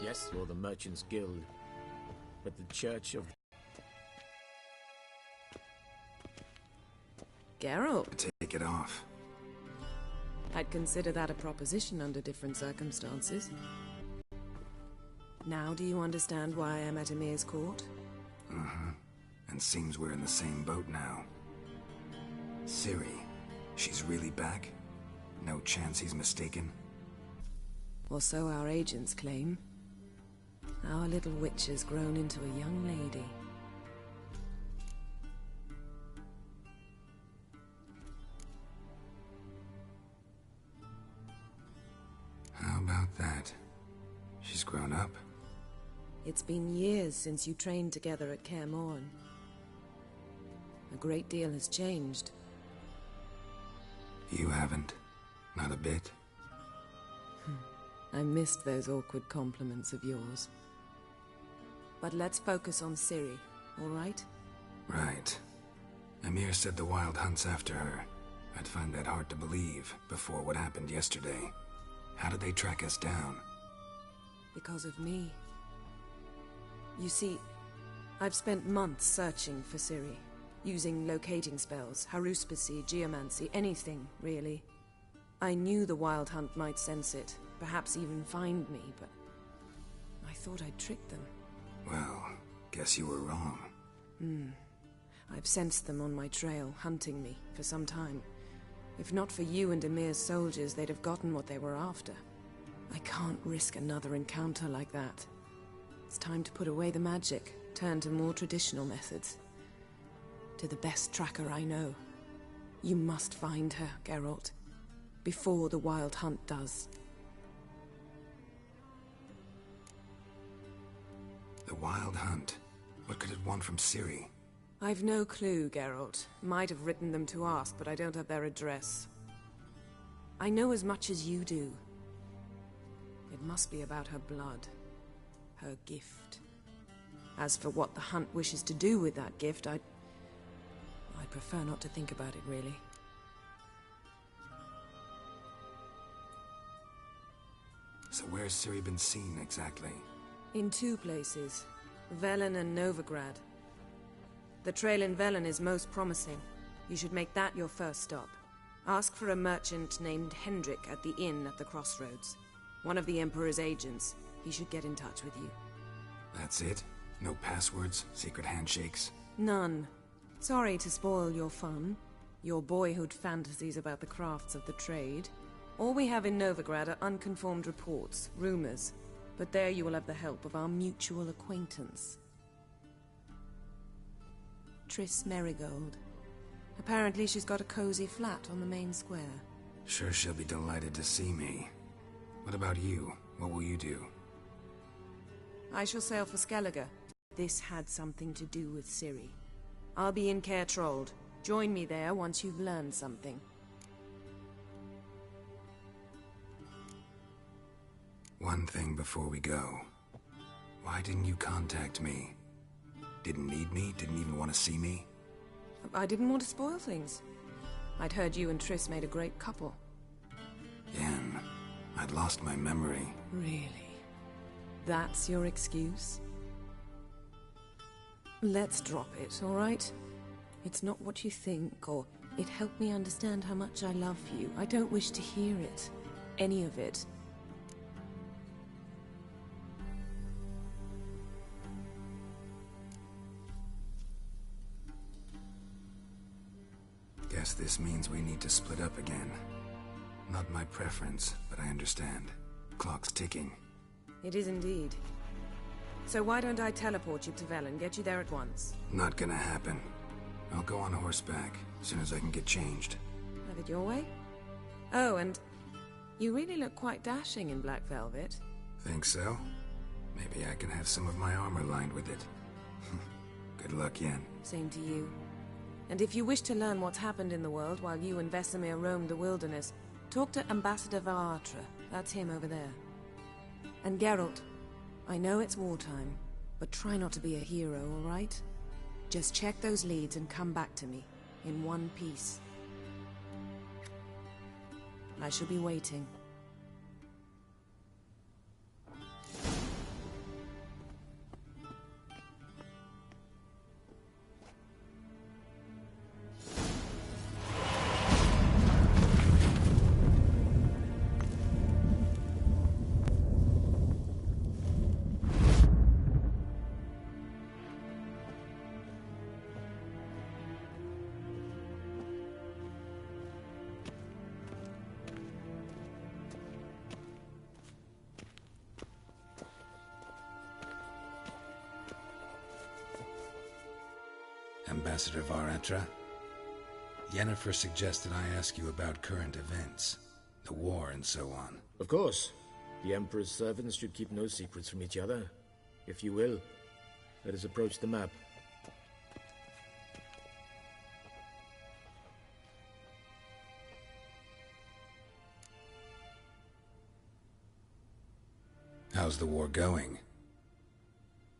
Yes, you're the Merchants Guild. But the Church of... Geralt. Take it off. I'd consider that a proposition under different circumstances. Now do you understand why I'm at Ymir's court? Mm-hmm. And seems we're in the same boat now. Ciri, she's really back? No chance he's mistaken? Or so our agents claim. Our little witch has grown into a young lady. How about that? She's grown up? It's been years since you trained together at Kaer Morhen. A great deal has changed. You haven't? Not a bit? I missed those awkward compliments of yours. But let's focus on Ciri, all right? Right. Ymir said the Wild Hunt's after her. I'd find that hard to believe before what happened yesterday. How did they track us down? Because of me. You see, I've spent months searching for Ciri, using locating spells, haruspicy, geomancy, anything, really. I knew the Wild Hunt might sense it, perhaps even find me, but I thought I'd tricked them. Well, guess you were wrong. I've sensed them on my trail, hunting me, for some time. If not for you and Ymir's soldiers, they'd have gotten what they were after. I can't risk another encounter like that. It's time to put away the magic, turn to more traditional methods. To the best tracker I know. You must find her, Geralt. Before the Wild Hunt does. The Wild Hunt? What could it want from Ciri? I've no clue, Geralt. Might have written them to ask, but I don't have their address. I know as much as you do. It must be about her blood. Her gift. As for what the Hunt wishes to do with that gift, I'd prefer not to think about it, really. So where's Ciri been seen, exactly? In two places. Velen and Novigrad. The trail in Velen is most promising. You should make that your first stop. Ask for a merchant named Hendrik at the inn at the crossroads. One of the Emperor's agents. He should get in touch with you. That's it? No passwords? Secret handshakes? None. Sorry to spoil your fun. Your boyhood fantasies about the crafts of the trade. All we have in Novigrad are unconfirmed reports, rumors. But there you will have the help of our mutual acquaintance. Triss Merigold. Apparently she's got a cozy flat on the main square. Sure she'll be delighted to see me. What about you? What will you do? I shall sail for Skellige. This had something to do with Ciri. I'll be in Caer Trolde. Join me there once you've learned something. One thing before we go. Why didn't you contact me? Didn't need me? Didn't even want to see me? I didn't want to spoil things. I'd heard you and Triss made a great couple. Yen, I'd lost my memory. Really? That's your excuse? Let's drop it, all right? It's not what you think, or it helped me understand how much I love you. I don't wish to hear it. Any of it. Guess this means we need to split up again. Not my preference, but I understand. Clock's ticking. It is indeed. So why don't I teleport you to Velen, get you there at once? Not gonna happen. I'll go on horseback, as soon as I can get changed. Have it your way? Oh, and you really look quite dashing in black velvet. Think so? Maybe I can have some of my armor lined with it. Good luck, Yen. Same to you. And if you wish to learn what's happened in the world while you and Vesemir roamed the wilderness, talk to Ambassador Varatra. That's him over there. And Geralt, I know it's wartime, but try not to be a hero, all right? Just check those leads and come back to me, in one piece. I shall be waiting. Ambassador Varatra. Yennefer suggested I ask you about current events, the war and so on. Of course. The Emperor's servants should keep no secrets from each other. If you will, let us approach the map. How's the war going?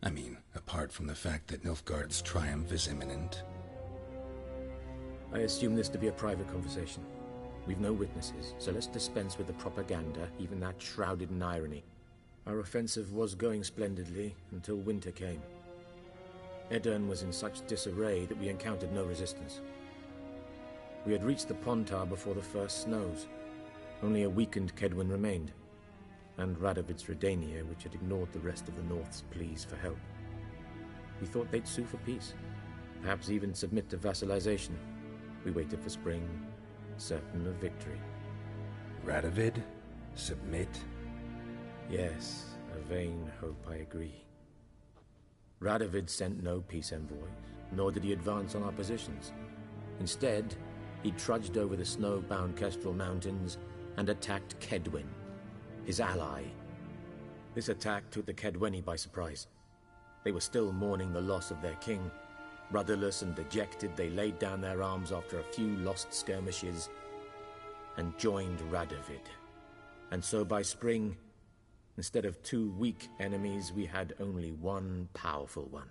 I mean, apart from the fact that Nilfgaard's triumph is imminent. I assume this to be a private conversation. We've no witnesses, so let's dispense with the propaganda, even that shrouded in irony. Our offensive was going splendidly until winter came. Edirn was in such disarray that we encountered no resistance. We had reached the Pontar before the first snows. Only a weakened Kaedwen remained, and Radovid's Redania, which had ignored the rest of the North's pleas for help. We thought they'd sue for peace, perhaps even submit to vassalization. We waited for spring, certain of victory. Radovid? Submit? Yes, a vain hope, I agree. Radovid sent no peace envoys, nor did he advance on our positions. Instead, he trudged over the snow-bound Kestrel Mountains and attacked Kaedwen, his ally. This attack took the Kaedweni by surprise. They were still mourning the loss of their king. Rudderless and dejected, they laid down their arms after a few lost skirmishes and joined Radovid. And so by spring, instead of two weak enemies, we had only one powerful one.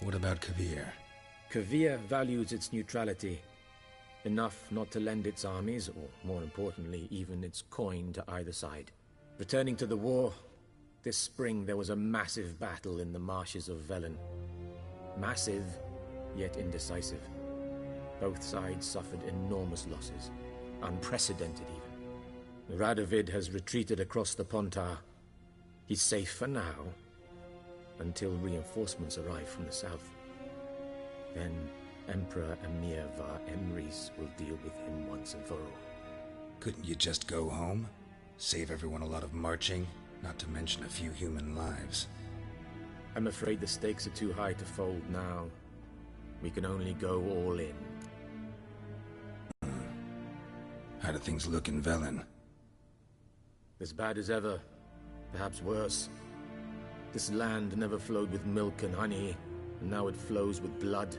What about Kovir? Kovir values its neutrality, enough not to lend its armies, or more importantly, even its coin to either side. Returning to the war, this spring there was a massive battle in the marshes of Velen. Massive, yet indecisive. Both sides suffered enormous losses, unprecedented even. Radovid has retreated across the Pontar. He's safe for now, until reinforcements arrive from the south. Then Emperor Emhyr var Emreis will deal with him once and for all. Couldn't you just go home? Save everyone a lot of marching, not to mention a few human lives. I'm afraid the stakes are too high to fold now. We can only go all in. How do things look in Velen? As bad as ever, perhaps worse. This land never flowed with milk and honey, and now it flows with blood.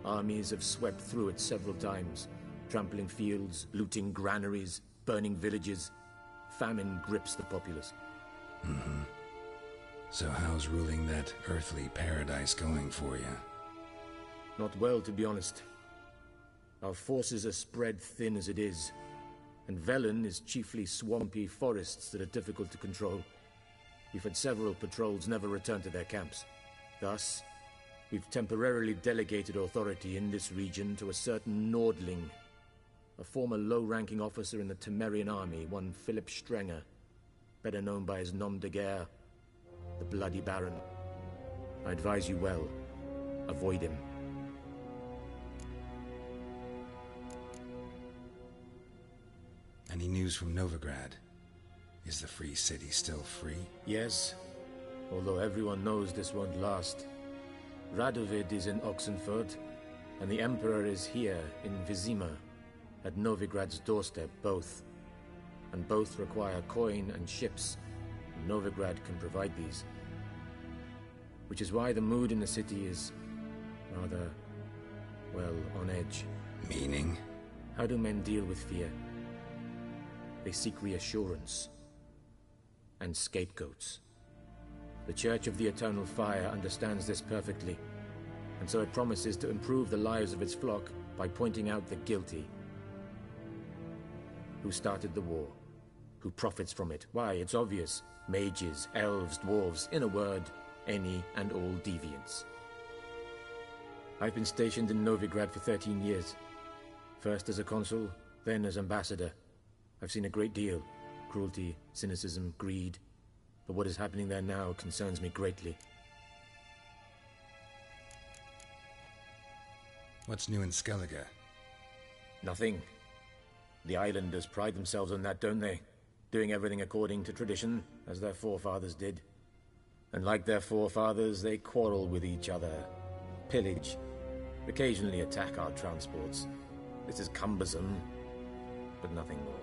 Armies have swept through it several times, trampling fields, looting granaries, burning villages. Famine grips the populace. So how's ruling that earthly paradise going for you? Not well, to be honest. Our forces are spread thin as it is, and Velen is chiefly swampy forests that are difficult to control. We've had several patrols never return to their camps. Thus, we've temporarily delegated authority in this region to a certain Nordling, a former low-ranking officer in the Temerian army, one Philip Strenger, better known by his nom de guerre, the Bloody Baron. I advise you well. Avoid him. Any news from Novigrad? Is the Free City still free? Yes, although everyone knows this won't last. Radovid is in Oxenfurt, and the Emperor is here in Vizima, at Novigrad's doorstep, both. And both require coin and ships. Novigrad can provide these. Which is why the mood in the city is rather, well, on edge. Meaning? How do men deal with fear? They seek reassurance and scapegoats. The Church of the Eternal Fire understands this perfectly, and so it promises to improve the lives of its flock by pointing out the guilty. Who started the war? Who profits from it? Why, it's obvious. Mages, elves, dwarves, in a word, any and all deviants. I've been stationed in Novigrad for 13 years. First as a consul, then as ambassador. I've seen a great deal. Cruelty, cynicism, greed. But what is happening there now concerns me greatly. What's new in Skellige? Nothing. The islanders pride themselves on that, don't they? Doing everything according to tradition, as their forefathers did. And like their forefathers, they quarrel with each other, pillage, occasionally attack our transports. This is cumbersome, but nothing more.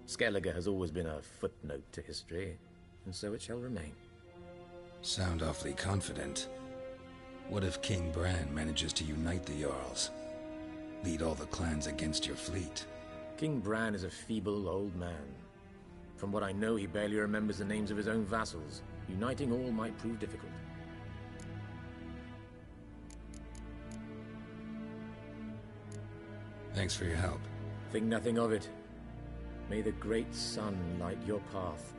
Skellige has always been a footnote to history, and so it shall remain. Sound awfully confident. What if King Bran manages to unite the Jarls? Lead all the clans against your fleet? King Bran is a feeble old man. From what I know, he barely remembers the names of his own vassals. Uniting all might prove difficult. Thanks for your help. Think nothing of it. May the great sun light your path.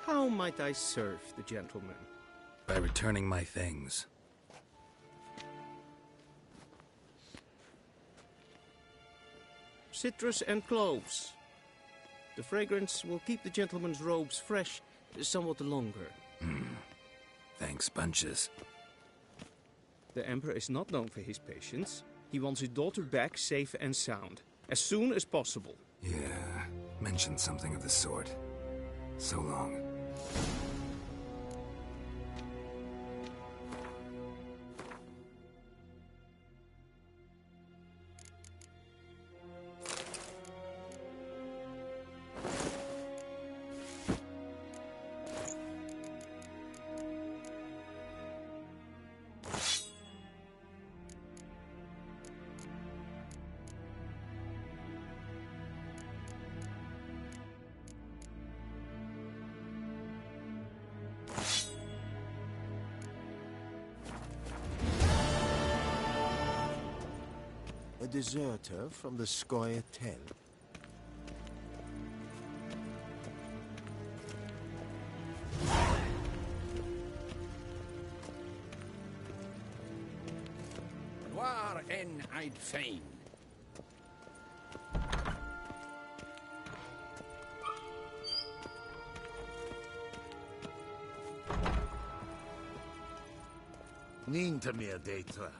How might I serve the gentleman? By returning my things. Citrus and cloves. The fragrance will keep the gentleman's robes fresh somewhat longer. Thanks, bunches. The Emperor is not known for his patience. He wants his daughter back safe and sound, as soon as possible. Yeah, mentioned something of the sort. So long. A deserter from the Scoia'tael. Waar en I'd fain. Neen te meer data.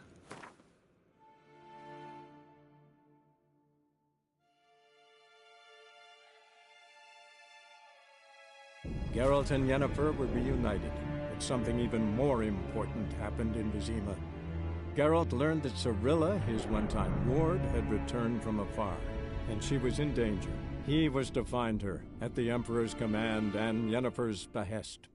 Geralt and Yennefer were reunited, but something even more important happened in Vizima. Geralt learned that Cirilla, his one-time ward, had returned from afar, and she was in danger. He was to find her, at the Emperor's command and Yennefer's behest.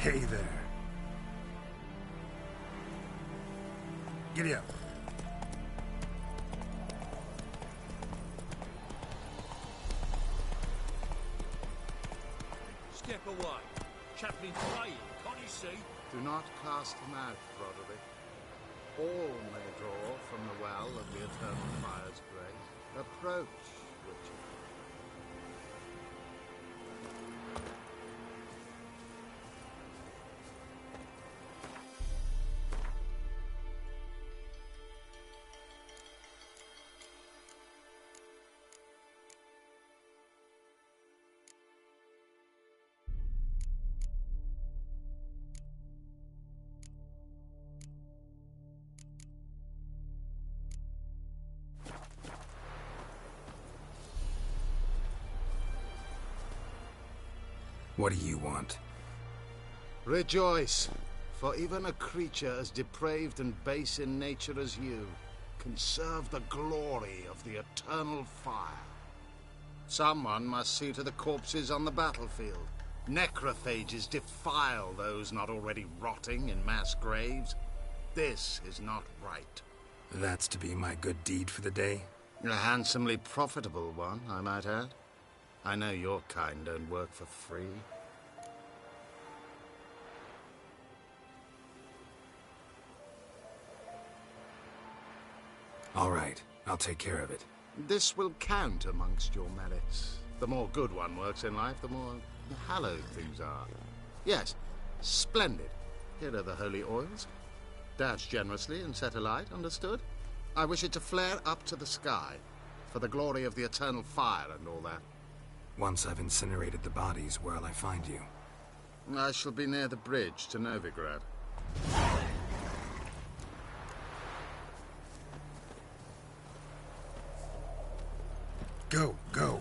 Hey there. Giddy up. Step away. Chaplain's praying, can't you see? Do not cast him out, Broderick. All may draw from the well of the Eternal Fire's grace. Approach, Witcher. What do you want? Rejoice, for even a creature as depraved and base in nature as you can serve the glory of the Eternal Fire. Someone must see to the corpses on the battlefield. Necrophages defile those not already rotting in mass graves. This is not right. That's to be my good deed for the day? A handsomely profitable one, I might add. I know your kind don't work for free. All right, I'll take care of it. This will count amongst your merits. The more good one works in life, the more hallowed things are. Yes, splendid. Here are the holy oils. Dash generously and set alight, understood? I wish it to flare up to the sky, for the glory of the Eternal Fire and all that. Once I've incinerated the bodies, where'll I find you? I shall be near the bridge to Novigrad. Go, go.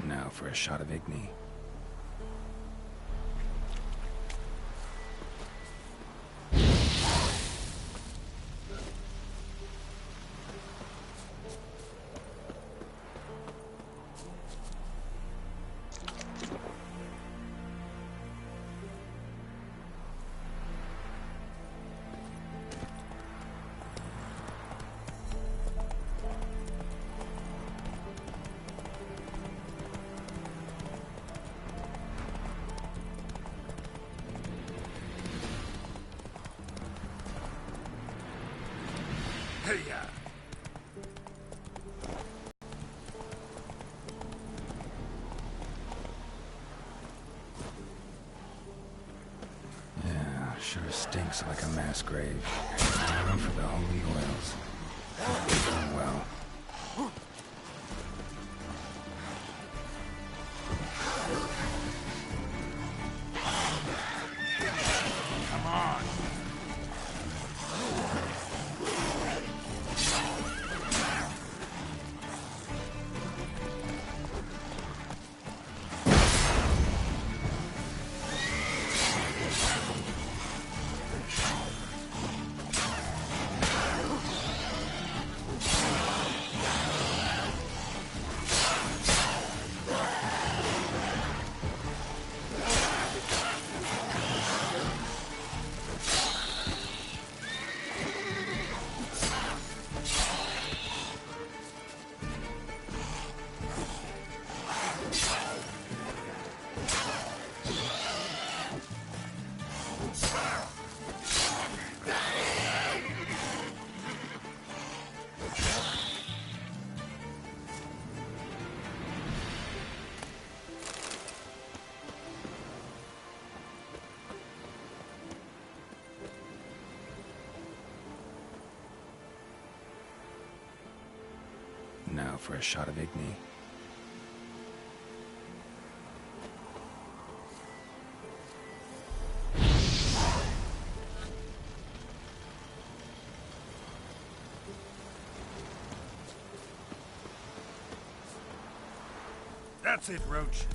Now for a shot of Igni. Hey-ya! Yeah, sure stinks like a mass grave. Time for the holy oils. Oh, well. Come on! Now for a shot of Igni. That's it, Roach.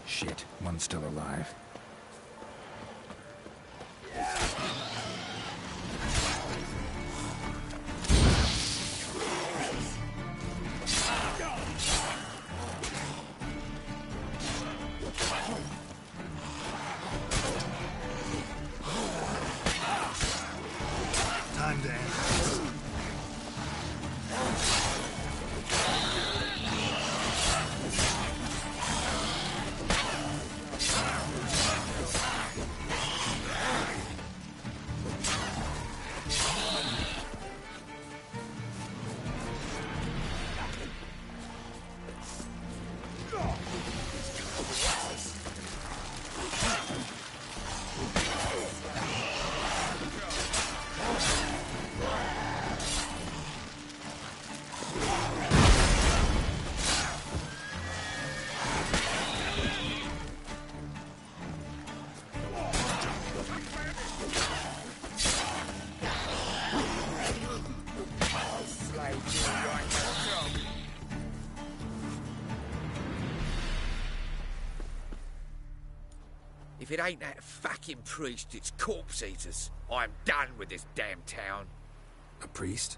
Shit, one's still alive. Time to end this. If it ain't that fucking priest, it's corpse eaters. I'm done with this damn town. A priest?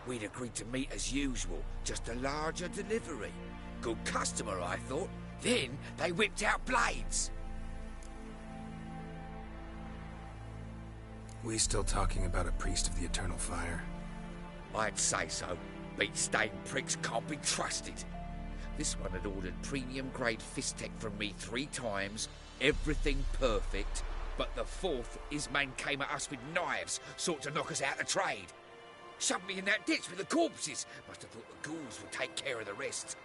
We'd agreed to meet as usual, just a larger delivery. Good customer, I thought. Then they whipped out blades. We still talking about a priest of the Eternal Fire? I'd say so. Beat-stained pricks can't be trusted. This one had ordered premium-grade fisstech from me 3 times, everything perfect, but the 4th, his man came at us with knives, sought to knock us out of trade. Shoved me in that ditch with the corpses. Must have thought the ghouls would take care of the rest.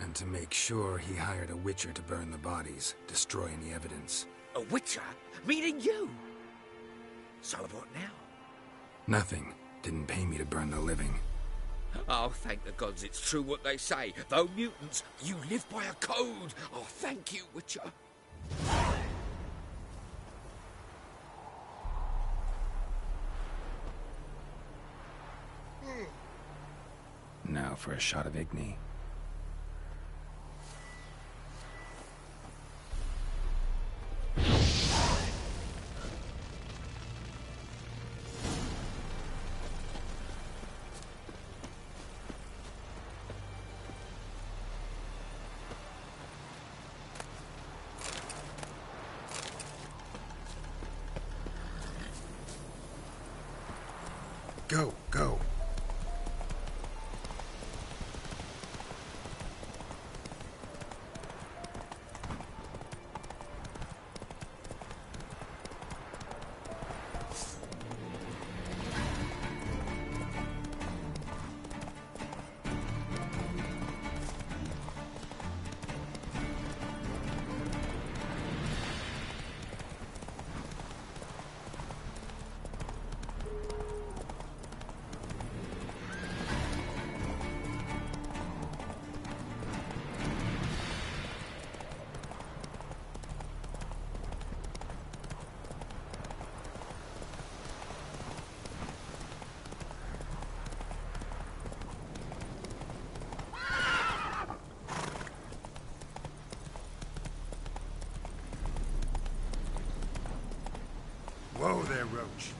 And to make sure, he hired a witcher to burn the bodies, destroy any evidence. A witcher? Meaning you? So what now? Nothing. Didn't pay me to burn the living. Oh, thank the gods it's true what they say. Though mutants, you live by a code. Oh, thank you, Witcher. now for a shot of Igni. Go, go. Whoa there, Roach.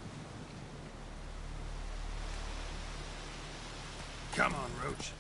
Come on, Roach.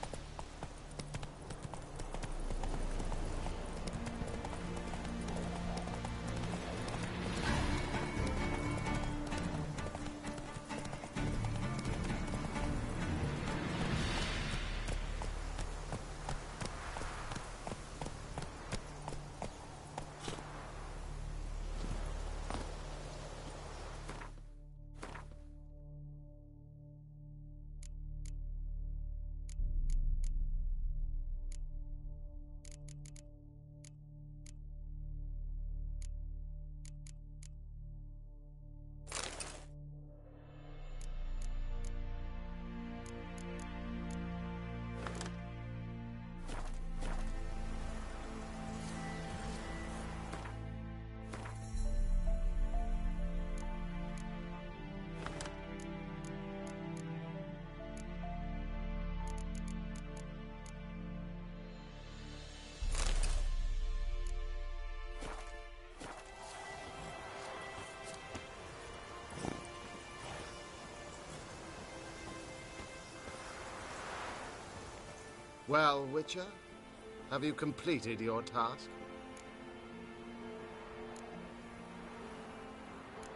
Well, Witcher, have you completed your task?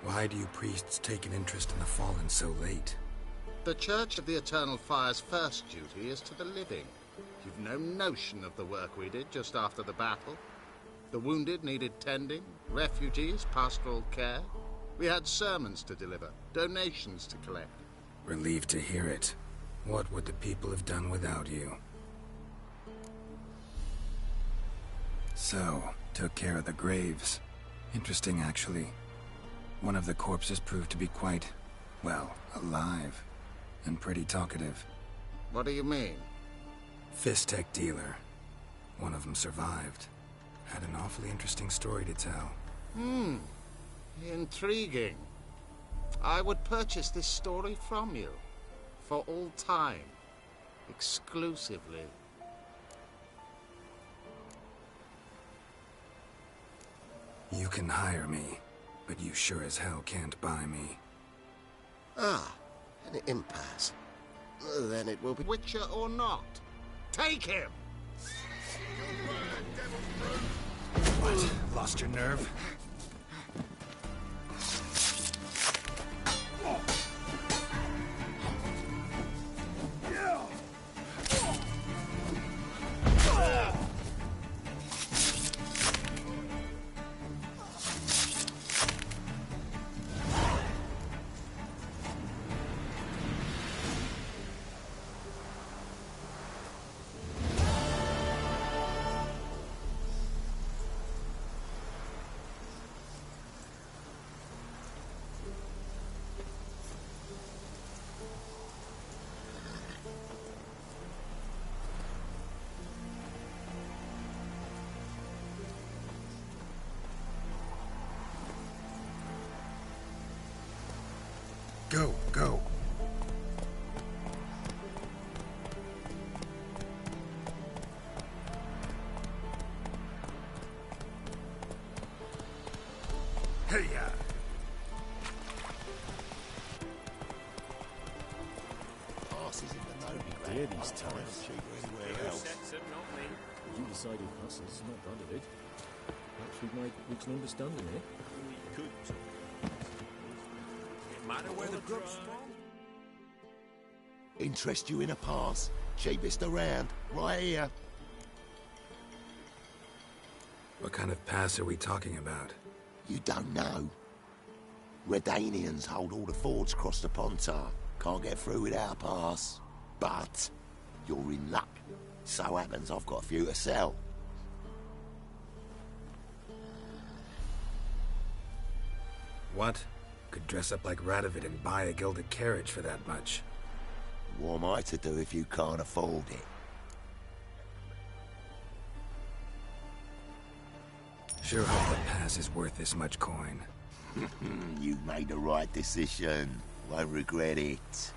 Why do you priests take an interest in the fallen so late? The Church of the Eternal Fire's first duty is to the living. You've no notion of the work we did just after the battle. The wounded needed tending, refugees, pastoral care. We had sermons to deliver, donations to collect. Relieved to hear it. What would the people have done without you? So, took care of the graves. Interesting, actually. One of the corpses proved to be quite, well, alive. And pretty talkative. What do you mean? Fistech dealer. One of them survived. Had an awfully interesting story to tell. Intriguing. I would purchase this story from you. For all time. Exclusively. You can hire me, but you sure as hell can't buy me. Ah, an impasse. Then it will be... Witcher or not, take him! What? Lost your nerve? Go, go. hear these tariffs. You decided hustle's not part of it. Perhaps we might reach an understanding here. We could. No matter where the grub's from. Interest you in a pass? Cheapest around, right here. What kind of pass are we talking about? You don't know. Redanians hold all the fords across the Pontar. Can't get through without a pass. But you're in luck. So happens I've got a few to sell. What? Could dress up like Radovid and buy a gilded carriage for that much. What am I to do if you can't afford it? Sure hope the pass is worth this much coin. You made the right decision. Won't regret it.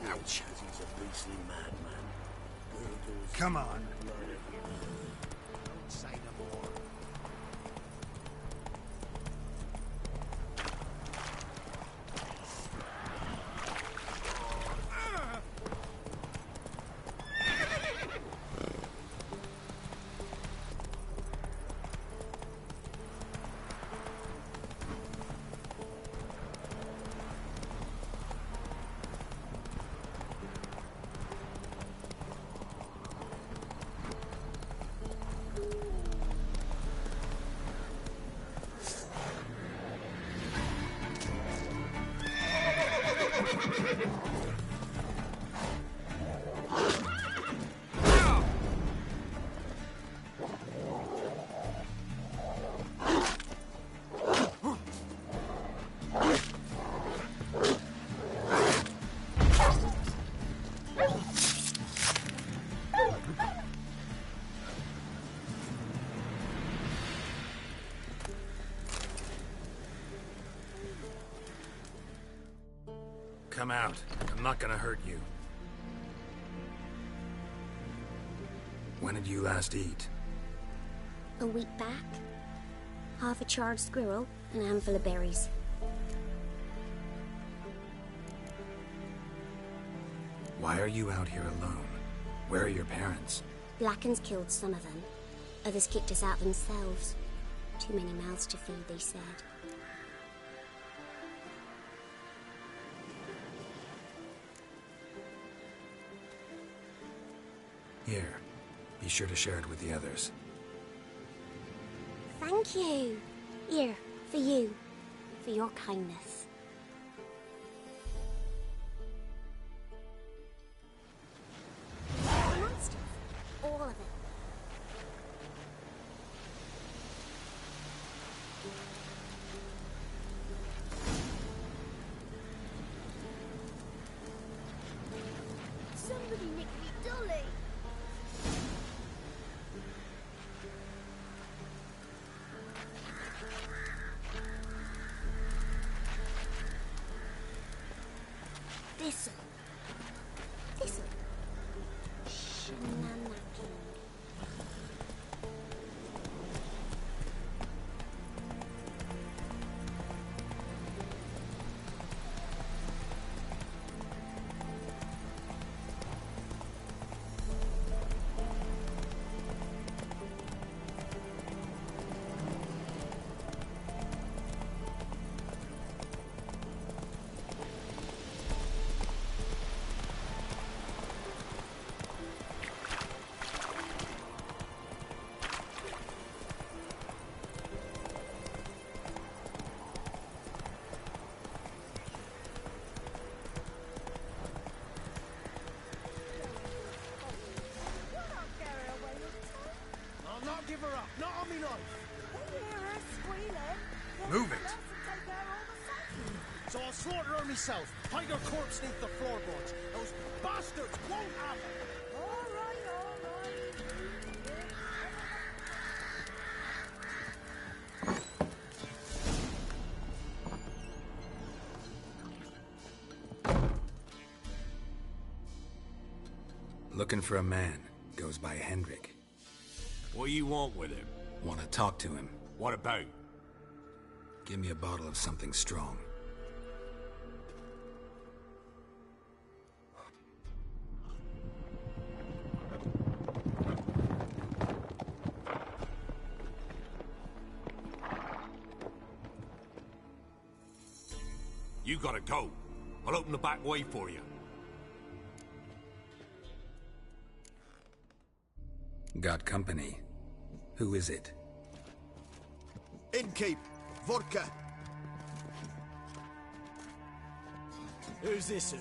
Ouch. He's a beastly madman. Come on. Don't say no more. Come out. I'm not gonna hurt you. When did you last eat? A week back. Half a charred squirrel and a handful of berries. Why are you out here alone? Where are your parents? Blackens killed some of them. Others kicked us out themselves. Too many mouths to feed, they said. Here. Be sure to share it with the others. Thank you. Here, for you. For your kindness. Monsters. All of it. Somebody nicked me dolly. Thistle. Thistle. Shenanigans. I'll not give her up. Not on me life. We hear her squealing. Move it. So I'll water her myself. Hide her corpse neath the floorboards. Those bastards won't have it. All right, all right. Looking for a man. Goes by Hendrik. What do you want with him? Want to talk to him. What about? Give me a bottle of something strong. You gotta go. I'll open the back way for you. Got company. Who is it? Innkeep. Vodka. Who's this?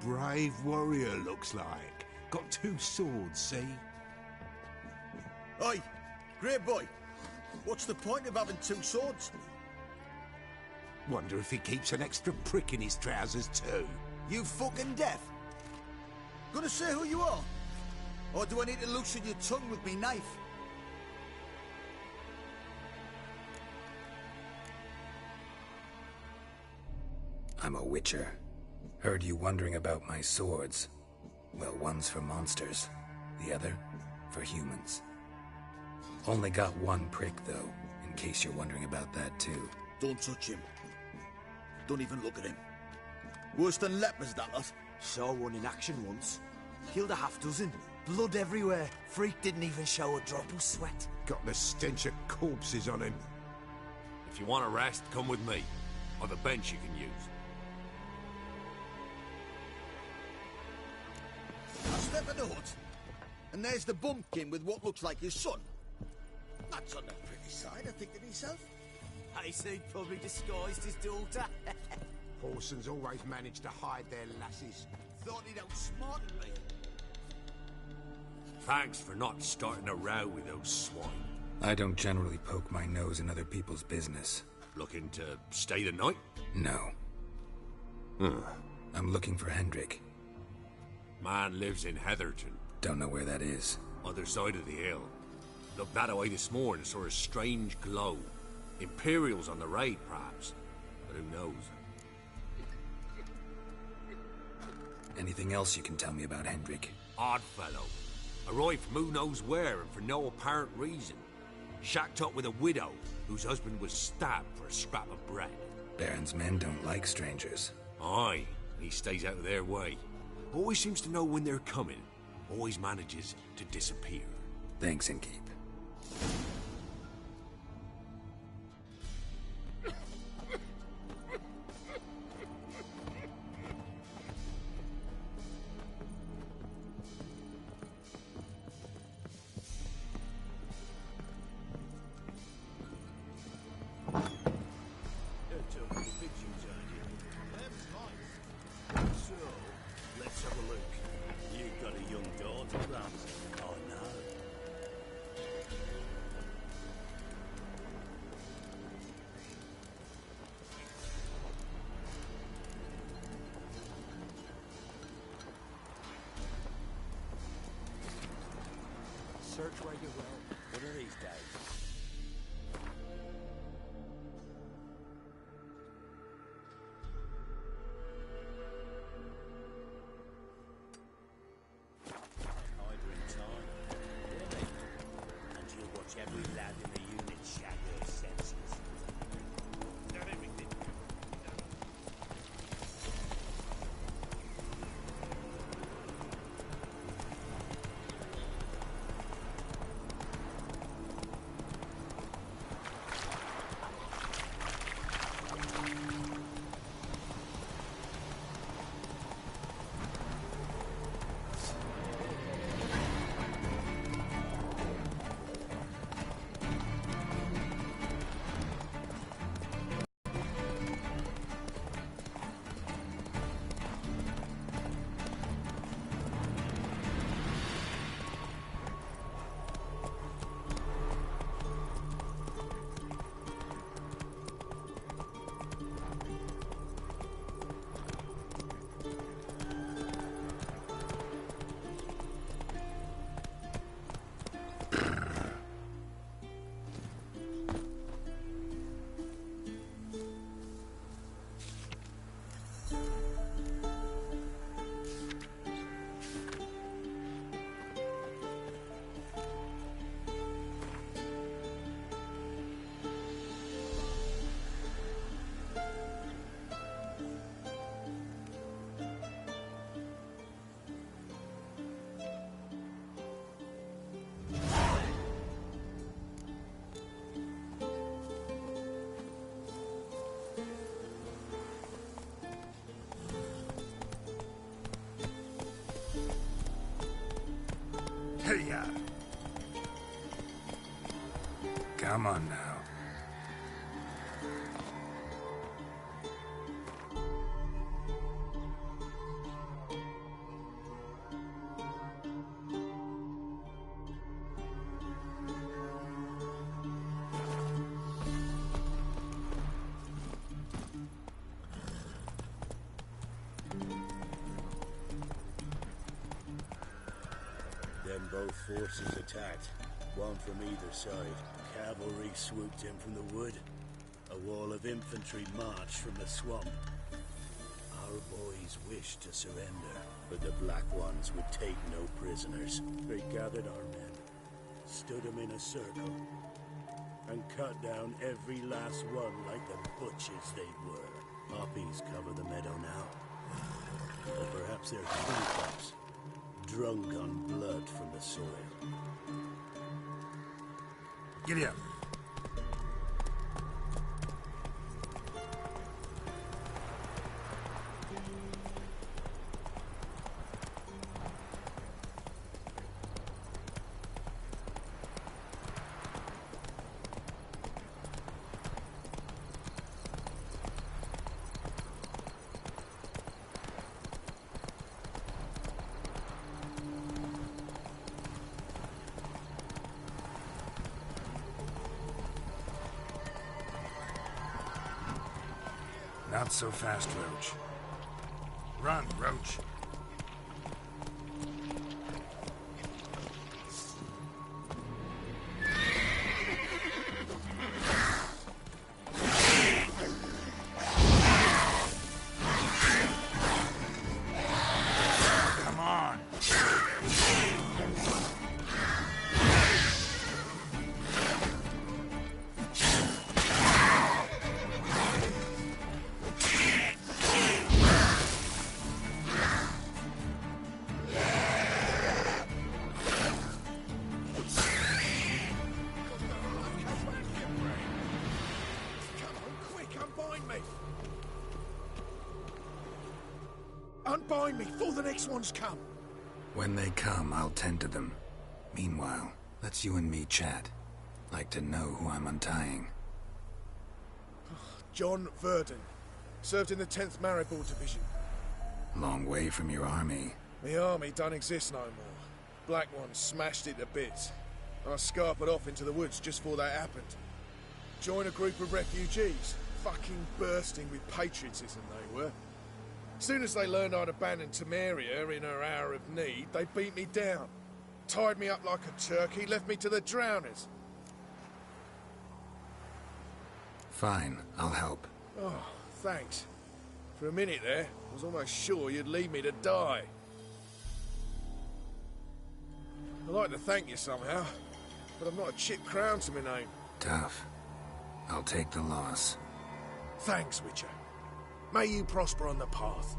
Brave warrior, looks like. Got 2 swords, see? Oi, great boy. What's the point of having 2 swords? Wonder if he keeps an extra prick in his trousers too. You fucking deaf? Gonna say who you are? Or do I need to loosen your tongue with me knife? I'm a witcher. Heard you wondering about my swords. Well, one's for monsters, the other for humans. Only got 1 prick, though, in case you're wondering about that, too. Don't touch him. Don't even look at him. Worse than lepers, that lot. Saw one in action once. Killed a half-dozen. Blood everywhere. Freak didn't even show a drop of sweat. Got the stench of corpses on him. If you want a rest, come with me. Or the bench you can use. I step in the hut, and there's the bumpkin with what looks like his son. That's on the pretty side, I think to himself. I say probably disguised his daughter. Horsons always manage to hide their lasses. Thought he'd outsmarted me. Thanks for not starting a row with those swine. I don't generally poke my nose in other people's business. Looking to stay the night? No. I'm looking for Hendrik. Man lives in Heatherton. Don't know where that is. Other side of the hill. Looked that away this morning, saw a strange glow. Imperials on the raid, perhaps. But who knows? Anything else you can tell me about Hendrik? Odd fellow. Arrived from who knows where and for no apparent reason. Shacked up with a widow whose husband was stabbed for a scrap of bread. Baron's men don't like strangers. Aye, he stays out of their way. Always seems to know when they're coming. Always manages to disappear. Thanks, Innkeep. Search where you will. One of these days. Either in time, really. And you'll watch every lad in the unit shag their senses. Not everything. Come on now. Then both forces attacked, one from either side. Cavalry swooped in from the wood. A wall of infantry marched from the swamp. Our boys wished to surrender, but the Black Ones would take no prisoners. They gathered our men, stood them in a circle, and cut down every last one like the butchers they were. Poppies cover the meadow now. Or perhaps they're treetops, drunk on blood from the soil. Giddy up. Not so fast, Roach. Run, Roach. Come on. Unbind me before the next ones come. When they come, I'll tend to them. Meanwhile, let's you and me chat. Like to know who I'm untying. John Verdon. Served in the 10th Maribor Division. Long way from your army. The army don't exist no more. Black Ones smashed it to bits. I scarpered off into the woods just before that happened. Joined a group of refugees. Fucking bursting with patriotism they were. Soon as they learned I'd abandoned Temeria in her hour of need, they beat me down. Tied me up like a turkey, left me to the drowners. Fine, I'll help. Oh, thanks. For a minute there, I was almost sure you'd leave me to die. I'd like to thank you somehow, but I've not a chip crown to my name. Tough. I'll take the loss. Thanks, Witcher. May you prosper on the path.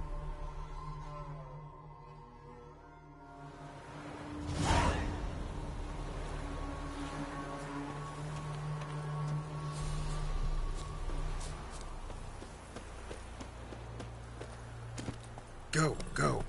Go, go.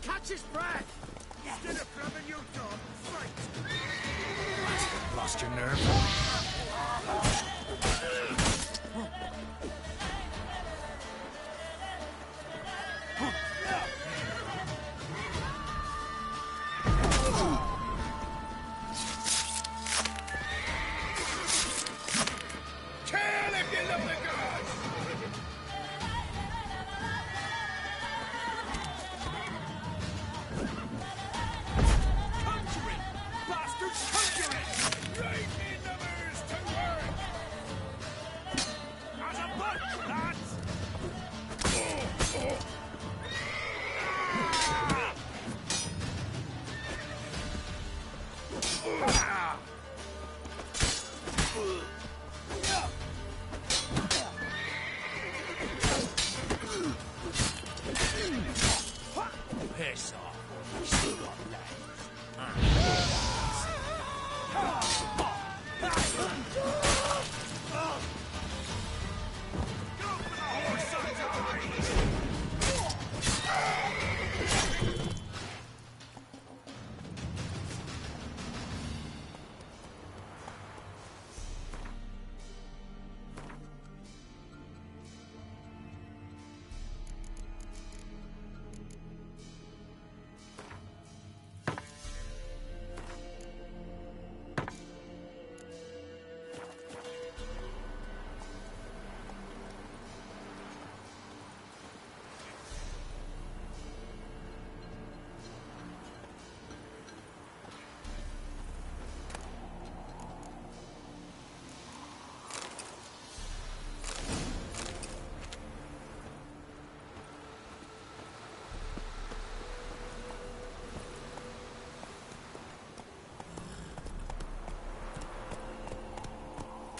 catch his breath! Instead of grabbing your dog, fight! Lost your nerve? Kill if you love the gods! Conjuring! Bastards, conjuring! Right in the mirrors to work! As a bunch, lads! Piss off, or you still got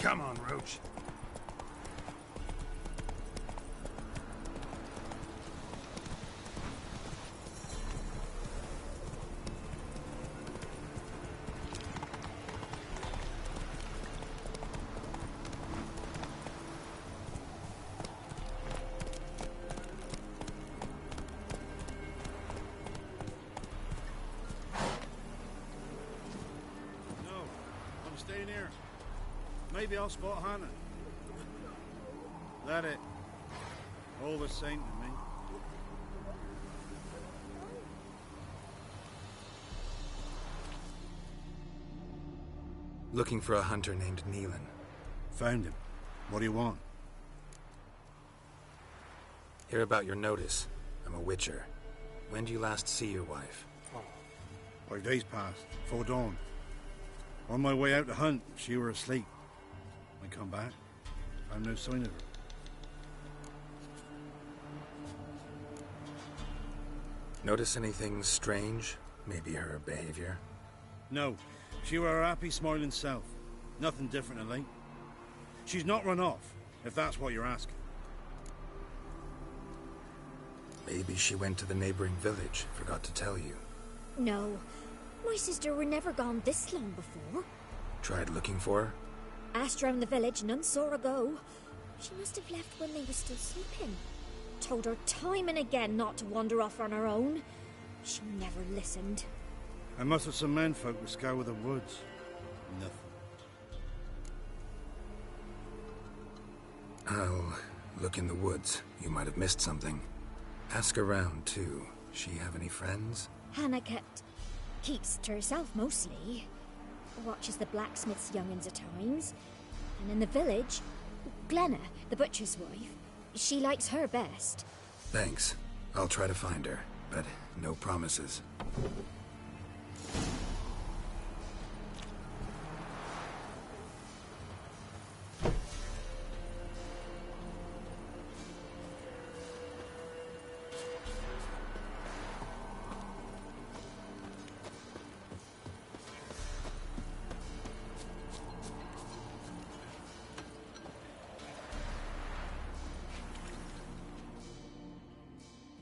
Come on, Roach. No, I'm staying here. Maybe I'll spot Hannah. That it. All the same to me. Looking for a hunter named Neelan. Found him. What do you want? Hear about your notice. I'm a witcher. When do you last see your wife? 5 days passed, before dawn. On my way out to hunt, she were asleep. I come back, found no sign of her. Notice anything strange? Maybe her behavior? No, she were her happy, smiling self. Nothing different than late. She's not run off, if that's what you're asking. Maybe she went to the neighboring village, forgot to tell you. No, my sister were never gone this long before. Tried looking for her? Asked round the village, none saw her go. She must have left when they were still sleeping. Told her time and again not to wander off on her own. She never listened. I must have some menfolk who scour the woods. Nothing. I'll look in the woods. You might have missed something. Ask around, too. She have any friends? Hannah keeps to herself mostly. Watches the blacksmith's young'uns at times. And in the village, Glenna, the butcher's wife, she likes her best. Thanks. I'll try to find her, but no promises.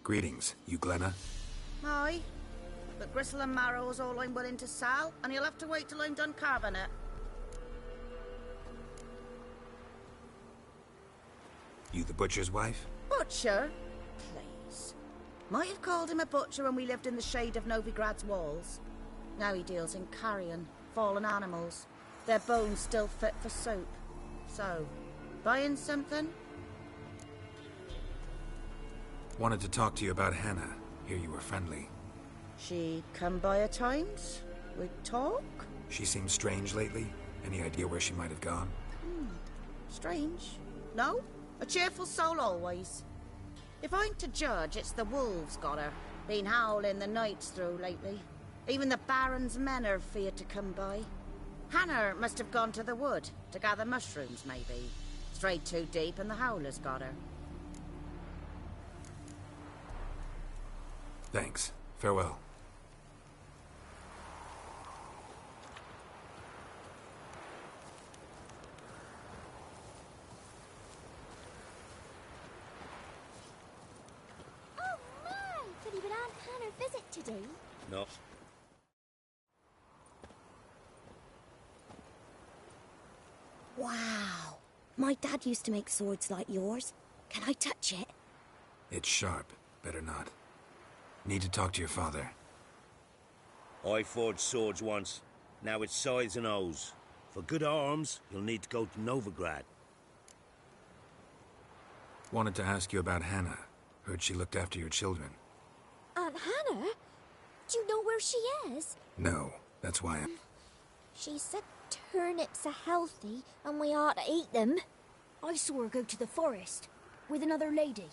Greetings, you Glenna? Aye. But gristle and marrow is all I'm willing to sell, and you'll have to wait till I'm done carving it. You the butcher's wife? Butcher? Please. Might have called him a butcher when we lived in the shade of Novigrad's walls. Now he deals in carrion, fallen animals. Their bones still fit for soup. So, buying something? Wanted to talk to you about Hannah. Hear you were friendly. She come by at times? We talk? She seems strange lately. Any idea where she might have gone? Strange. No? A cheerful soul always. If I'm to judge, it's the wolves got her. Been howling the nights through lately. Even the Baron's men are feared to come by. Hannah must have gone to the wood, to gather mushrooms, maybe. Strayed too deep and the howlers got her. Thanks. Farewell. Oh my! But even Aunt Hannah visit today? No. Wow. My dad used to make swords like yours. Can I touch it? It's sharp. Better not. Need to talk to your father. I forged swords once. Now it's scythes and hoes. For good arms, you'll need to go to Novigrad. Wanted to ask you about Hannah. Heard she looked after your children. Aunt Hannah? Do you know where she is? No, that's why I'm... She said turnips are healthy and we ought to eat them. I saw her go to the forest with another lady.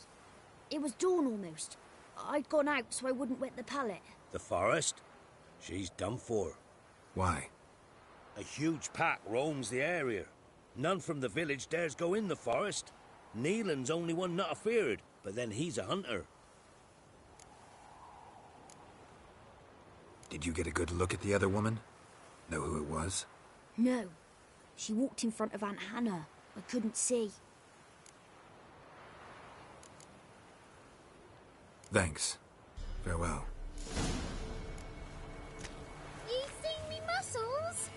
It was dawn almost. I'd gone out so I wouldn't wet the pallet. The forest? She's done for. Why? A huge pack roams the area. None from the village dares go in the forest. Neelan's only one not afeared, but then he's a hunter. Did you get a good look at the other woman? Know who it was? No. She walked in front of Aunt Hannah. I couldn't see. Thanks. Farewell. You seen me muscles?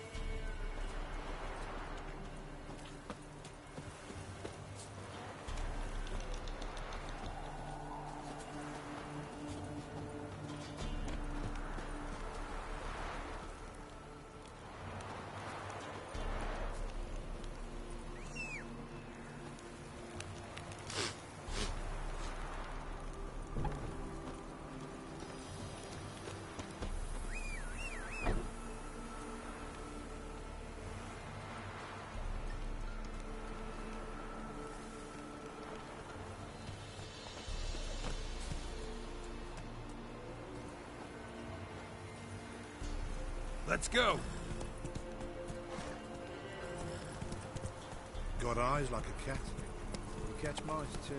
Let's go. Got eyes like a cat. You catch mice too.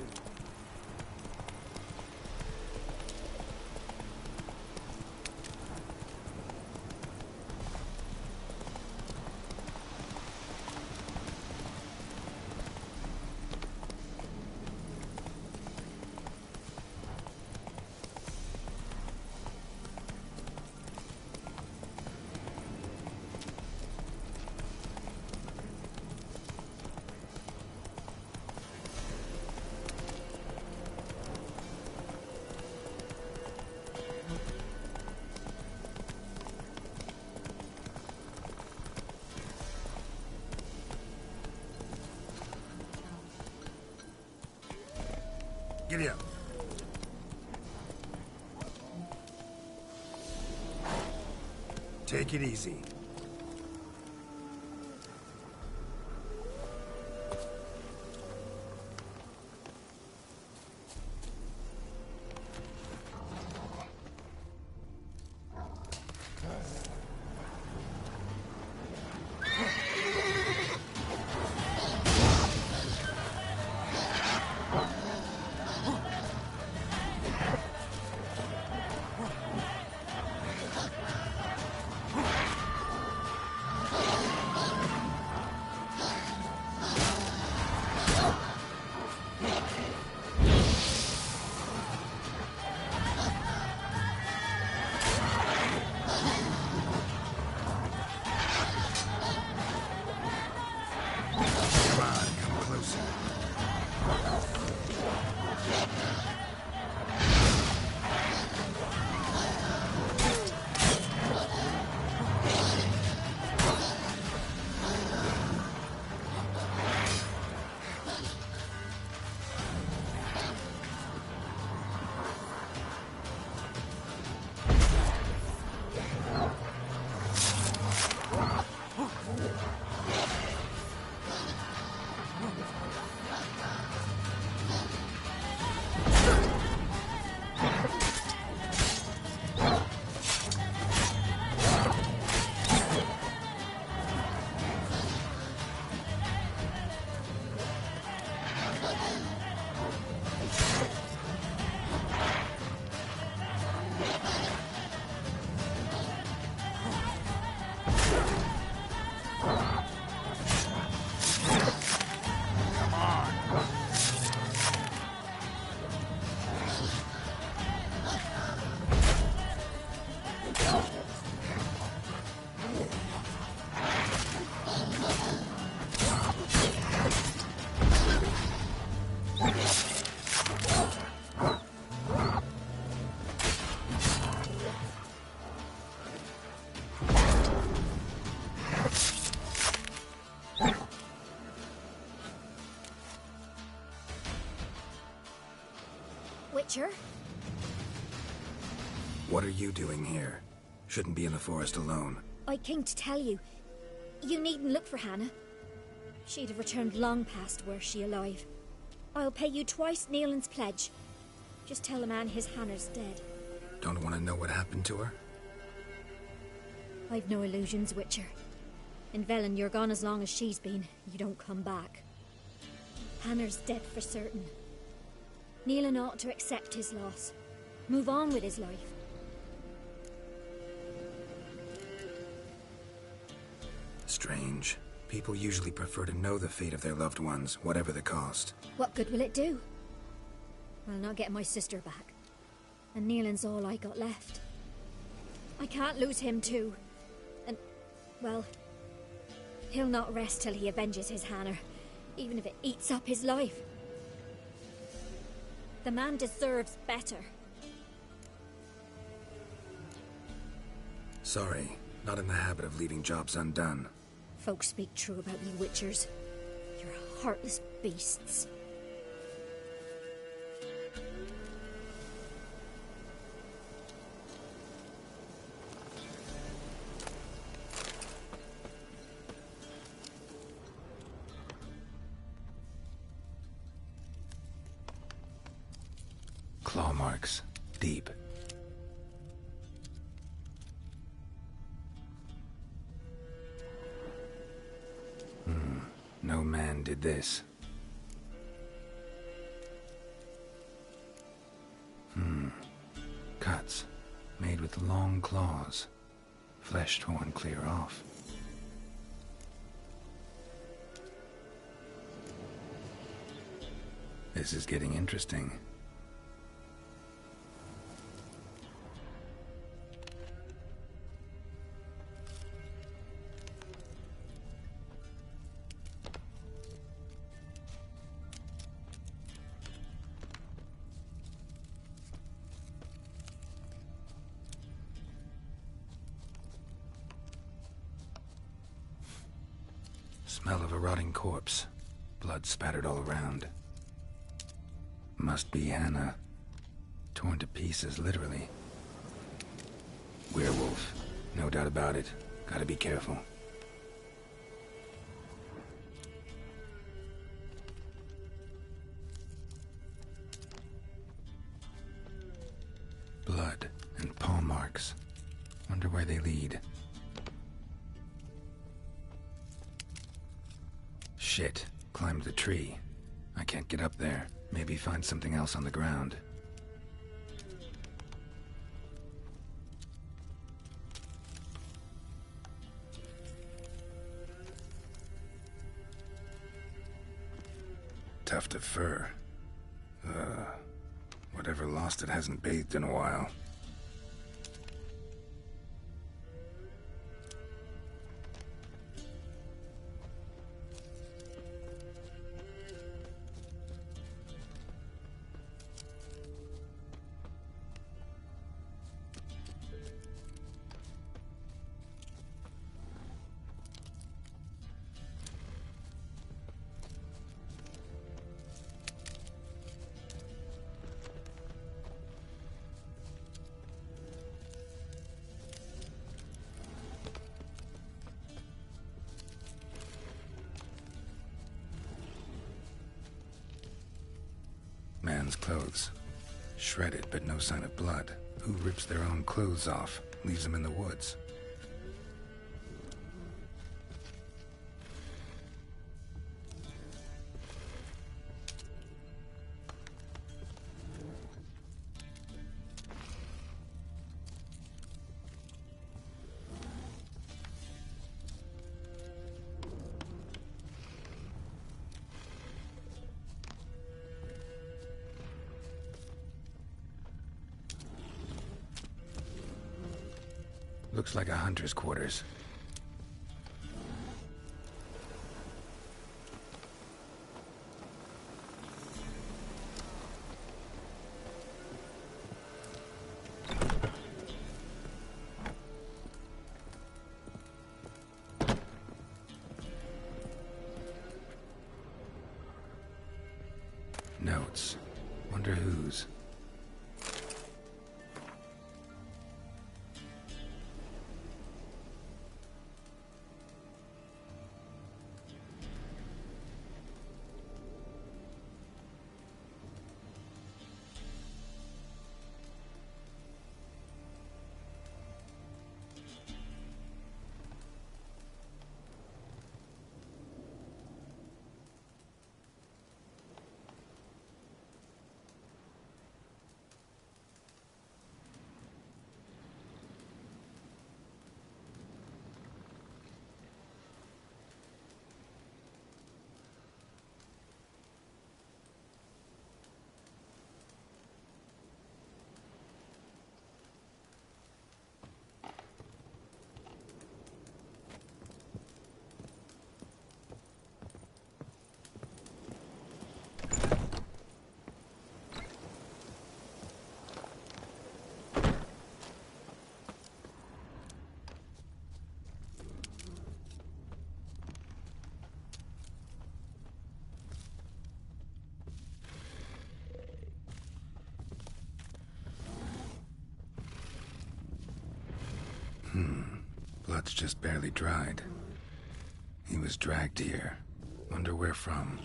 Giddy up. Take it easy. Witcher. What are you doing here? Shouldn't be in the forest alone. I came to tell you. You needn't look for Hannah. She'd have returned long past were she alive. I'll pay you twice Nealon's pledge. Just tell the man his Hannah's dead. Don't want to know what happened to her? I've no illusions, Witcher. In Velen, you're gone as long as she's been. You don't come back. Hannah's dead for certain. Nealon ought to accept his loss. Move on with his life. Strange. People usually prefer to know the fate of their loved ones, whatever the cost. What good will it do? I'll not get my sister back. And Nealon's all I got left. I can't lose him too. And, well, he'll not rest till he avenges his Hannah, even if it eats up his life. The man deserves better. Sorry, not in the habit of leaving jobs undone. Folks speak true about you Witchers. You're heartless beasts. Claw marks. Deep. No man did this. Cuts. Made with long claws. Flesh torn clear off. This is getting interesting. Smell of a rotting corpse. Blood spattered all around. Must be Hannah. Torn to pieces, literally. Werewolf. No doubt about it. Gotta be careful. Blood and paw marks. Wonder where they lead. Shit. Climbed the tree. I can't get up there. Maybe find something else on the ground. Tuft of fur. Whatever lost it hasn't bathed in a while. Man's clothes. Shredded, but no sign of blood. Who rips their own clothes off, leaves them in the woods? Looks like a hunter's quarters. Notes. Wonder whose. blood's just barely dried. He was dragged here. Wonder where from.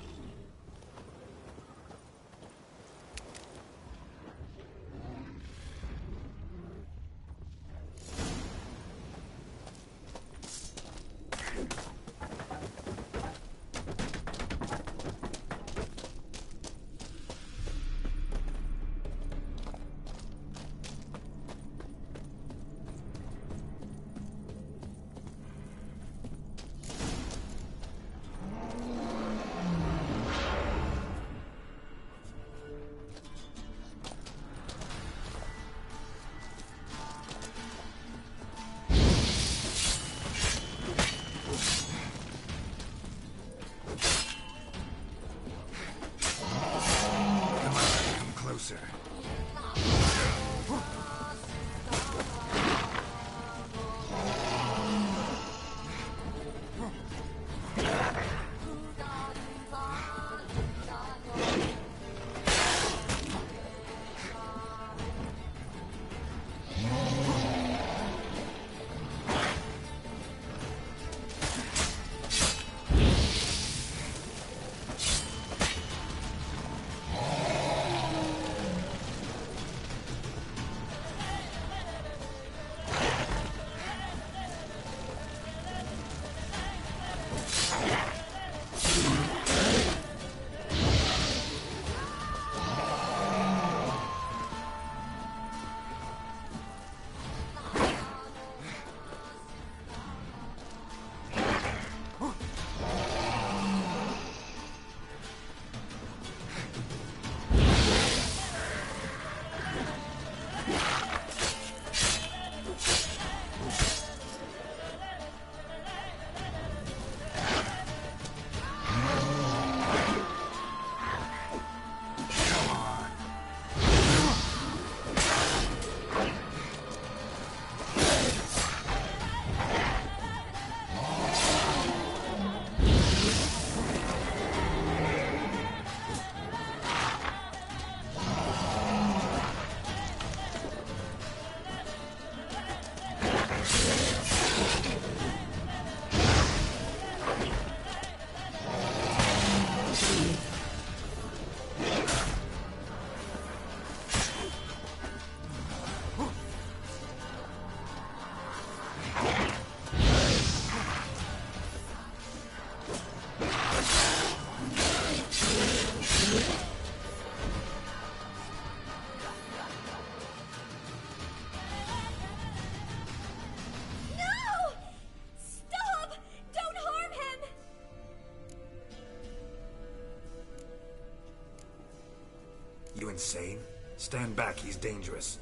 You insane? Stand back, he's dangerous.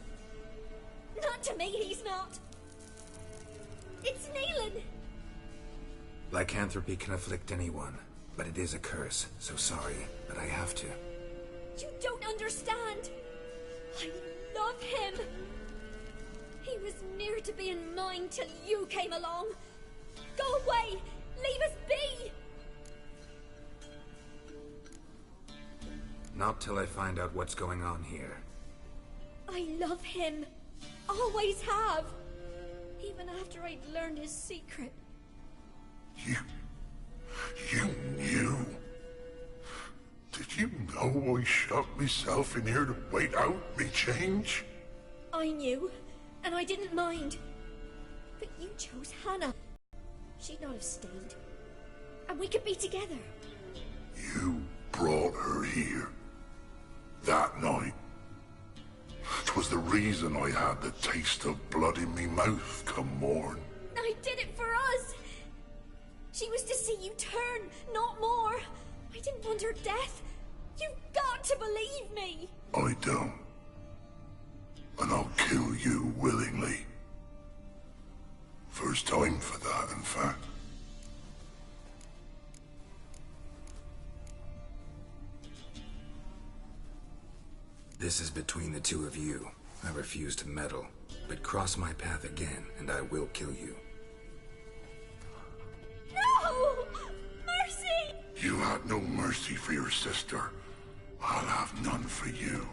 Not to me, he's not. It's Neelan. Lycanthropy can afflict anyone, but it is a curse, so sorry, but I have to. You don't understand. I love him. He was near to being mine till you came along. Go away! Leave us be! Not till I find out what's going on here. I love him. Always have. Even after I'd learned his secret. You knew? Did you know I shut myself in here to wait out me change? I knew, and I didn't mind. But you chose Hannah. She'd not have stayed. And we could be together. You brought her here. That night. 'Twas the reason I had the taste of blood in me mouth come morn. I did it for us. She was to see you turn, not more. I didn't want her death. You've got to believe me. I don't. And I'll kill you willingly. First time for that, in fact. This is between the two of you. I refuse to meddle, but cross my path again, and I will kill you. No! Mercy! You had no mercy for your sister. I'll have none for you.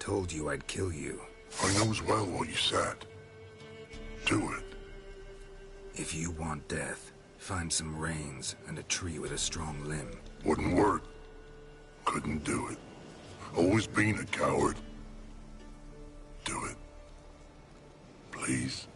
told you I'd kill you. I knows well what you said. Do it. If you want death, find some reins and a tree with a strong limb. Wouldn't work. Couldn't do it. Always been a coward. Do it. Please.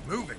Move it!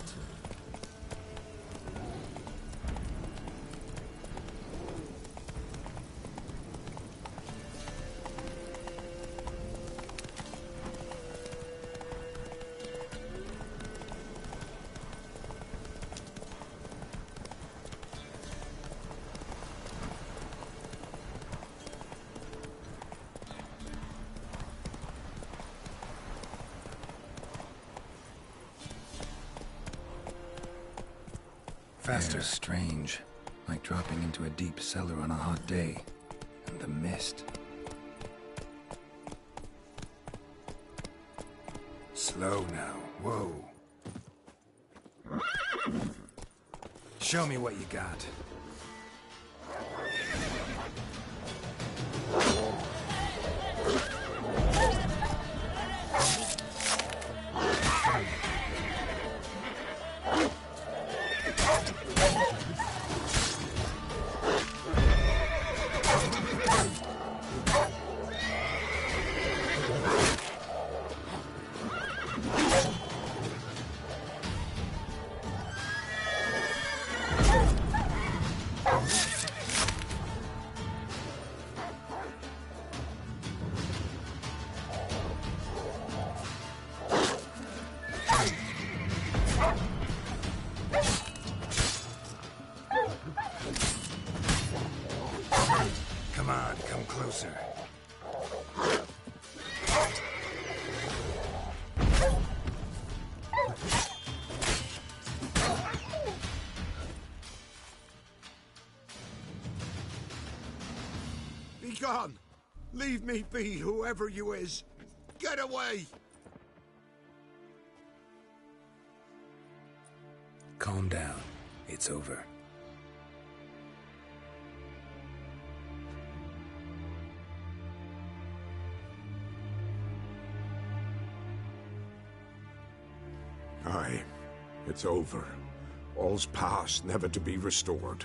Faster. Strange. Like dropping into a deep cellar on a hot day. And the mist. Slow now. Whoa. Show me what you got. Come on, come closer. Be gone! Leave me be, whoever you is! Get away! Calm down. It's over. Aye, it's over. All's past, never to be restored.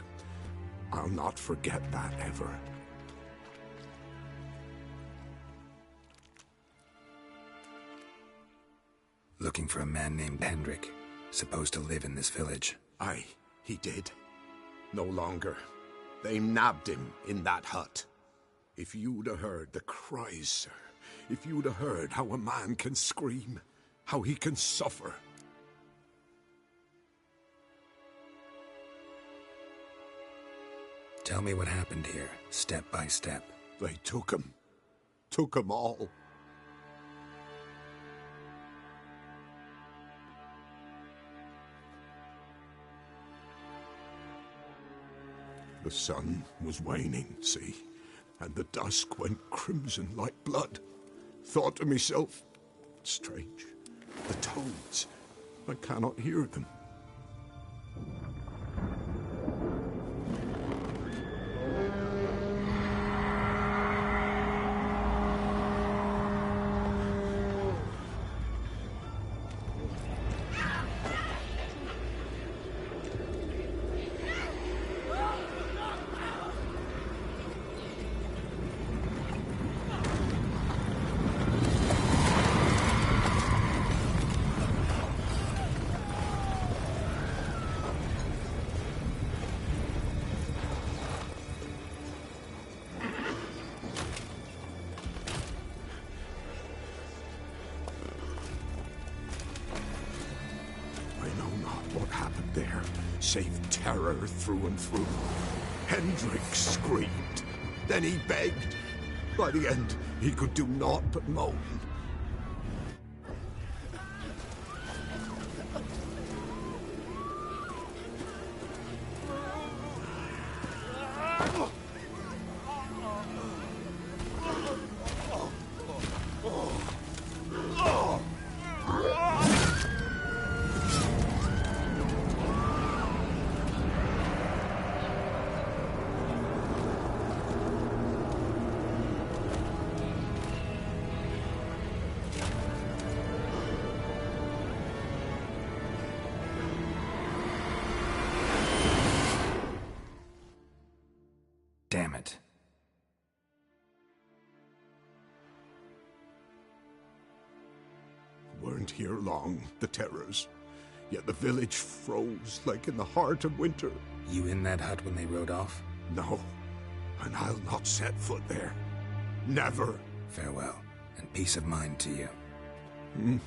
I'll not forget that ever. Looking for a man named Hendrik, supposed to live in this village. Aye, he did. No longer. They nabbed him in that hut. If you'd have heard the cries, sir. If you'd have heard how a man can scream, how he can suffer. Tell me what happened here, step by step. They took him. Took him all. The sun was waning, see? And the dusk went crimson like blood. Thought to myself, strange. The toads. I cannot hear them. Save terror through and through. Hendrik screamed. Then he begged. By the end, he could do naught but moan. Damn it. Weren't here long, the terrors. Yet the village froze like in the heart of winter. You in that hut when they rode off? No, and I'll not set foot there. Never. Farewell, and peace of mind to you.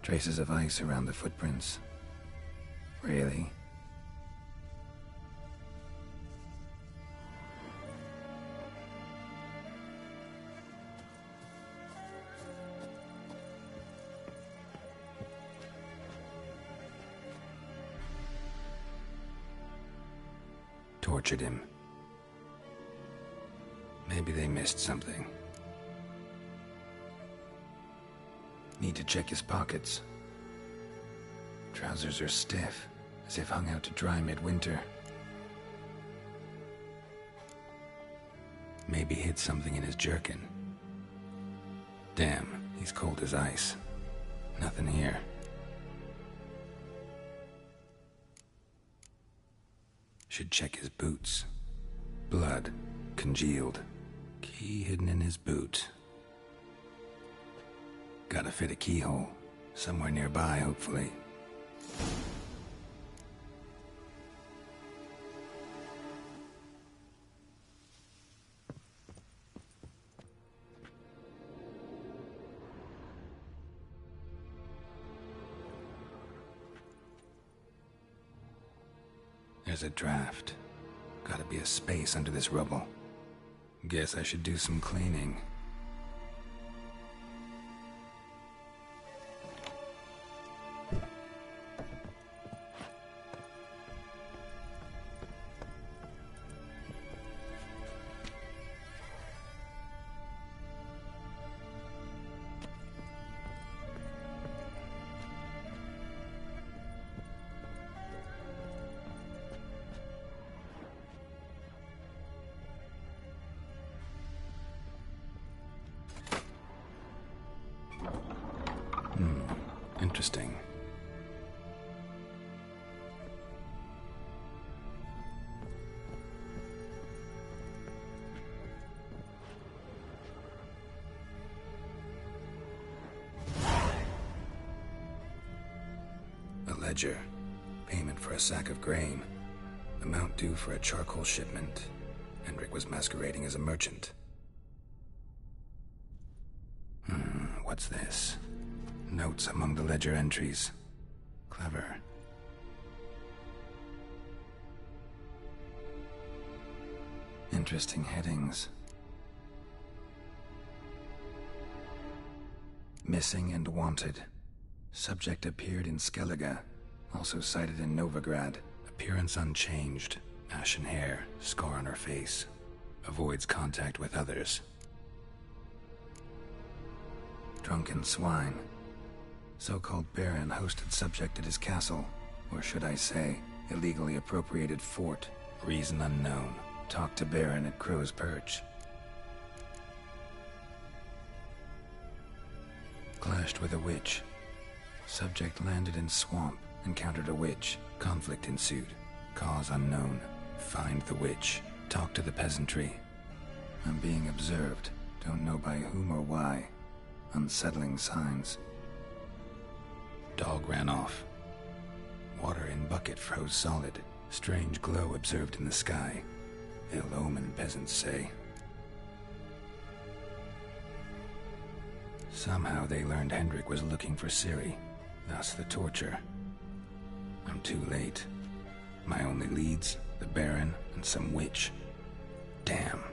Traces of ice around the footprints. Really? Tortured him. Maybe they missed something. Need to check his pockets. Trousers are stiff, as if hung out to dry midwinter. Maybe hid something in his jerkin. Damn, he's cold as ice. Nothing here. Should check his boots. Blood, congealed. Key hidden in his boot. Gotta fit a keyhole. Somewhere nearby, hopefully. There's a draft. Gotta be a space under this rubble. Guess I should do some cleaning. Interesting. A ledger. Payment for a sack of grain. Amount due for a charcoal shipment. Hendrik was masquerading as a merchant. What's this? Notes among the ledger entries. Clever. Interesting headings. Missing and wanted. Subject appeared in Skellige, also sighted in Novigrad. Appearance unchanged. Ashen hair, scar on her face. Avoids contact with others. Drunken swine. So-called Baron hosted subject at his castle, or should I say, illegally appropriated fort. Reason unknown. Talked to Baron at Crow's Perch. Clashed with a witch. Subject landed in swamp, encountered a witch. Conflict ensued. Cause unknown. Find the witch. Talk to the peasantry. I'm being observed. Don't know by whom or why. Unsettling signs. Dog ran off. Water in bucket froze solid. Strange glow observed in the sky. Ill omen, peasants say. Somehow they learned Hendrik was looking for Ciri. Thus the torture. I'm too late. My only leads, the Baron and some witch. Damn.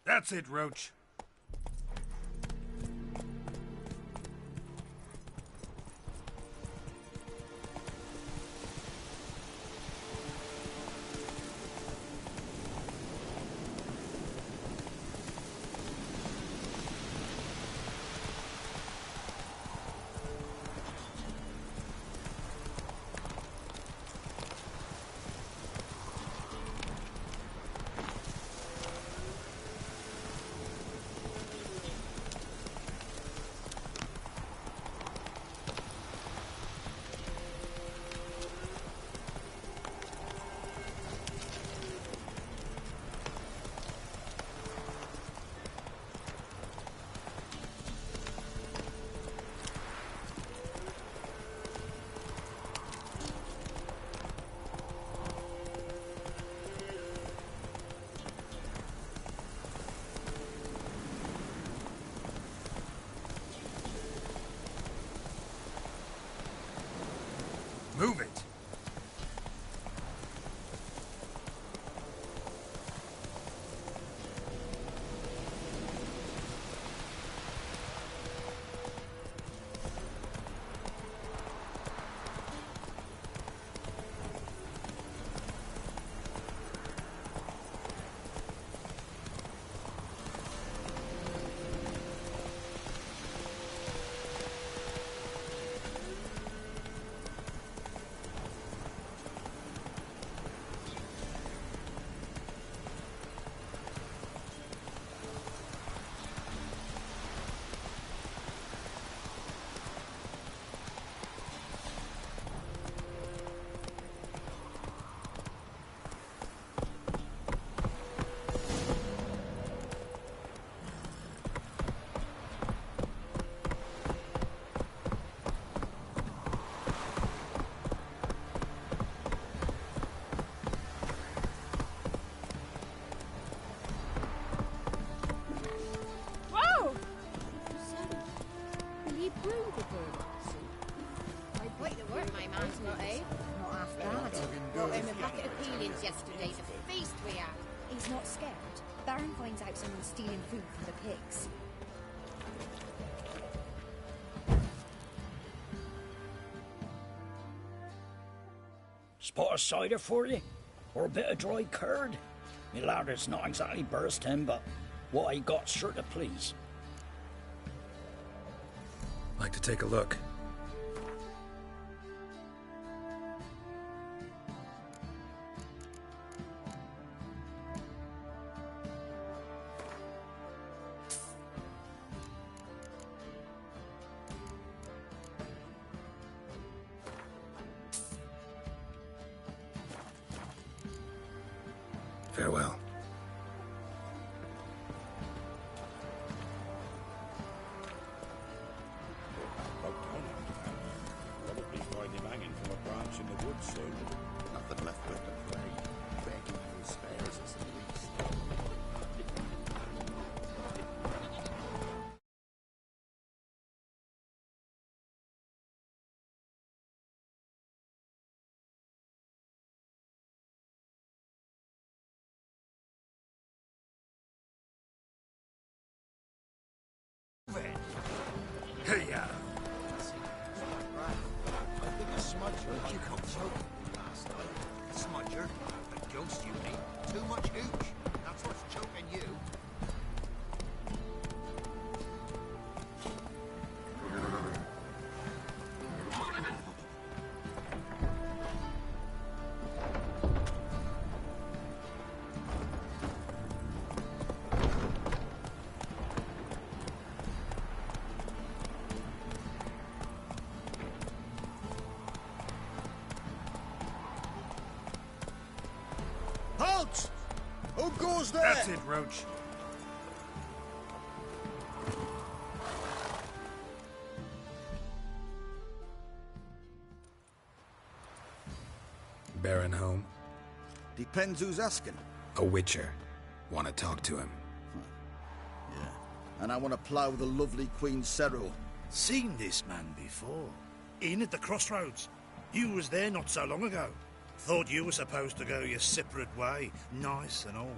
That's it, Roach. he's not scared. Baron finds out someone's stealing food from the pigs. Spot of cider for you? Or a bit of dry curd? Me ladder's not exactly bursting, but what I got's sure to please. Like to take a look. Farewell. Probably find him hanging from a branch in the woods soon. Nothing left but to pray. Begging who spares us at least. Hey, I think a smudger. You got choking last night. Smudger? A ghost, you mean? Too much hooch. That's what's choking you. Halt! Who goes there? That's it, Roach. Baron home? Depends who's asking. A witcher. Want to talk to him. Yeah. And I want to plough the lovely Queen Cero. Seen this man before. In at the crossroads. You was there not so long ago. Thought you were supposed to go your separate way, nice and all.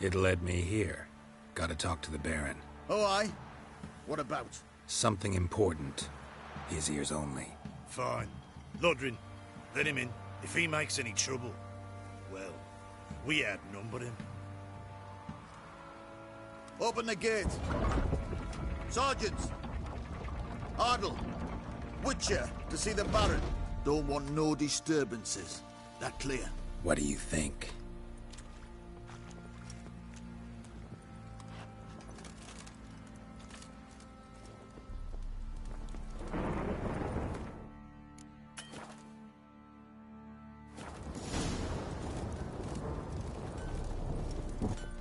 It led me here. Gotta talk to the Baron. Oh, aye? What about? Something important. His ears only. Fine. Lodrin, let him in. If he makes any trouble, well, we outnumber him. Open the gate. Sergeants! Ardle! Witcher, to see the Baron. Don't want no disturbances. That clear? What do you think?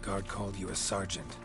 Guard called you a sergeant.